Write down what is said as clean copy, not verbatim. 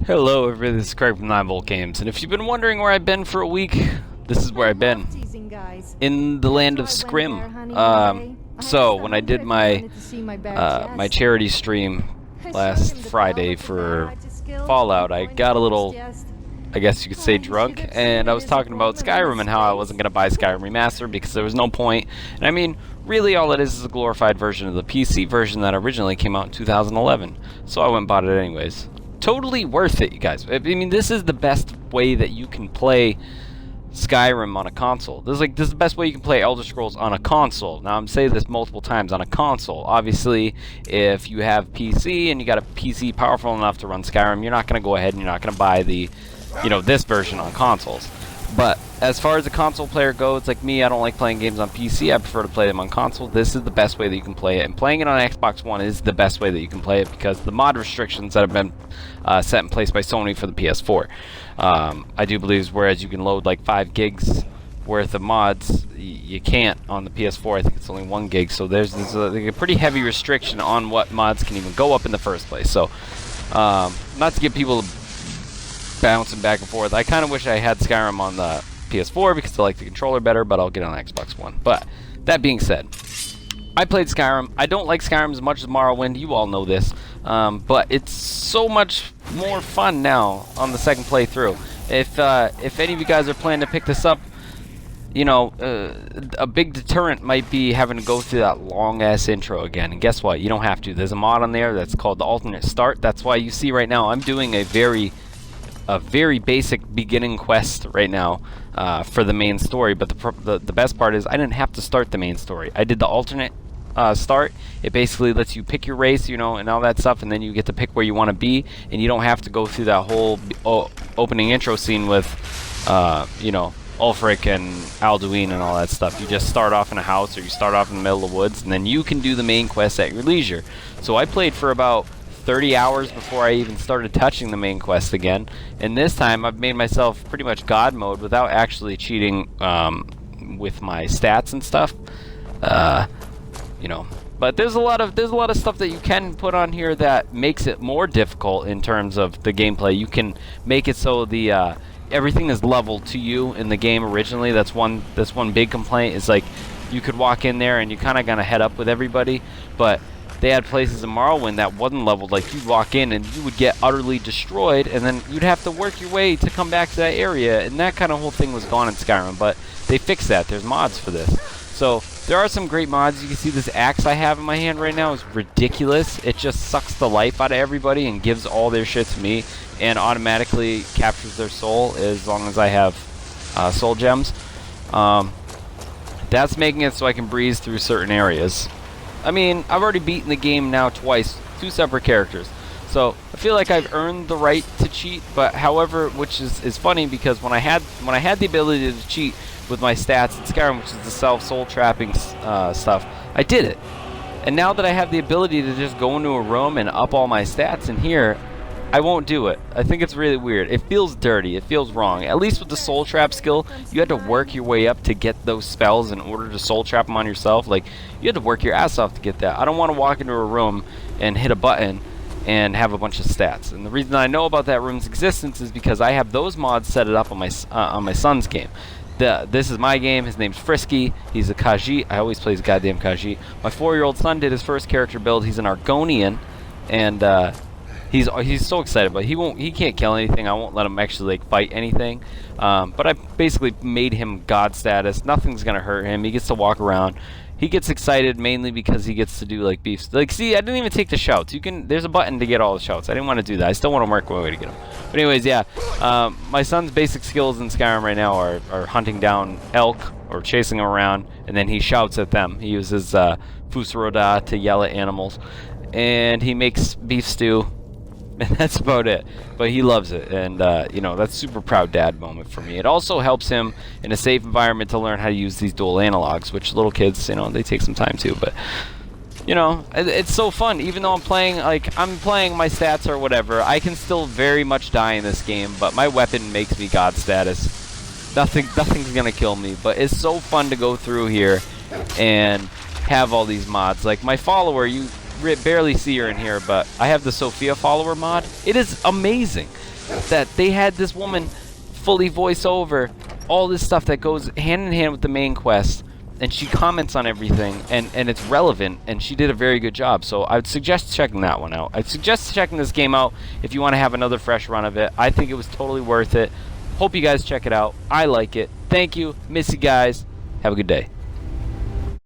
Hello everybody, this is Craig from 9 Volt Games, and if you've been wondering where I've been for a week, this is where I've been. In the land of Skyrim. So, when I did my my charity stream last Friday for Fallout, I got a little, I guess you could say, drunk, and I was talking about Skyrim and how I wasn't going to buy Skyrim Remastered because there was no point. And I mean, really all it is a glorified version of the PC version that originally came out in 2011. So I went and bought it anyways. Totally worth it, you guys. I mean, this is the best way that you can play Skyrim on a console. This is the best way you can play Elder Scrolls on a console. Now, I'm saying this multiple times, on a console. Obviously, if you have PC and you got a PC powerful enough to run Skyrim, you're not going to go ahead and you're not going to buy the, this version on consoles. But as far as a console player goes, like me, I don't like playing games on PC. I prefer to play them on console. This is the best way that you can play it. And playing it on Xbox One is the best way that you can play it because the mod restrictions that have been set in place by Sony for the PS4. I do believe whereas you can load like 5 gigs worth of mods, you can't on the PS4. I think it's only 1 gig. So there's a pretty heavy restriction on what mods can even go up in the first place. So not to get people bouncing back and forth. I kind of wish I had Skyrim on the PS4 because I like the controller better, but I'll get it on Xbox One. But that being said, I played Skyrim. I don't like Skyrim as much as Morrowind. You all know this. But it's so much more fun now on the second playthrough. If any of you guys are planning to pick this up, a big deterrent might be having to go through that long-ass intro again. And guess what? You don't have to. There's a mod on there that's called the Alternate Start. That's why you see right now I'm doing a very basic beginning quest right now for the main story, but the best part is I didn't have to start the main story. I did the alternate start. It basically lets you pick your race, and all that stuff, and then you get to pick where you want to be, and you don't have to go through that whole opening intro scene with, Ulfric and Alduin and all that stuff. You just start off in a house, or you start off in the middle of the woods, and then you can do the main quest at your leisure. So I played for about 30 hours before I even started touching the main quest again, and this time I've made myself pretty much God mode without actually cheating with my stats and stuff. But there's a lot of stuff that you can put on here that makes it more difficult in terms of the gameplay. You can make it so the everything is leveled to you in the game originally. That's one big complaint, is like you could walk in there and you kind of gonna head up with everybody, but they had places in Morrowind that wasn't leveled. Like, you'd walk in and you would get utterly destroyed, and then you'd have to work your way to come back to that area, and that kind of whole thing was gone in Skyrim, but they fixed that. There's mods for this. So there are some great mods. You can see this axe I have in my hand right now is ridiculous. It just sucks the life out of everybody and gives all their shit to me and automatically captures their soul as long as I have soul gems. That's making it so I can breeze through certain areas. I mean, I've already beaten the game now twice, 2 separate characters. So I feel like I've earned the right to cheat, but however, which is funny because when I had the ability to cheat with my stats in Skyrim, which is the soul trapping stuff, I did it. And now that I have the ability to just go into a room and up all my stats in here, I won't do it. I think it's really weird. It feels dirty. It feels wrong. At least with the soul trap skill, you had to work your way up to get those spells in order to soul trap them on yourself. Like, you had to work your ass off to get that. I don't want to walk into a room and hit a button and have a bunch of stats. And the reason I know about that room's existence is because I have those mods set it up on my son's game. This is my game. His name's Frisky. He's a Khajiit. I always play his goddamn Khajiit. My 4-year-old son did his first character build. He's an Argonian, and he's so excited, but he can't kill anything. I won't let him actually fight anything. But I basically made him god status. Nothing's gonna hurt him. He gets to walk around. He gets excited mainly because he gets to do beefs. See, I didn't even take the shouts. There's a button to get all the shouts. I didn't want to do that. I still want to work my way to get them. But anyways, yeah. My son's basic skills in Skyrim right now are hunting down elk or chasing them around, and then he shouts at them. He uses Fusroda to yell at animals, and he makes beef stew. And that's about it. But he loves it, and that's super proud dad moment for me. It also helps him in a safe environment to learn how to use these dual analogs, which little kids, they take some time to. But it's so fun. Even though I'm playing my stats or whatever, I can still very much die in this game. But my weapon makes me god status. Nothing's gonna kill me. But it's so fun to go through here and have all these mods. Like my follower, barely see her in here, but I have the Sophia follower mod. It is amazing that they had this woman fully voice over all this stuff that goes hand in hand with the main quest, and she comments on everything, and it's relevant, and she did a very good job. So I would suggest checking that one out. I'd suggest checking this game out if you want to have another fresh run of it. I think it was totally worth it. Hope you guys check it out. I like it. Thank you. Miss you guys. Have a good day.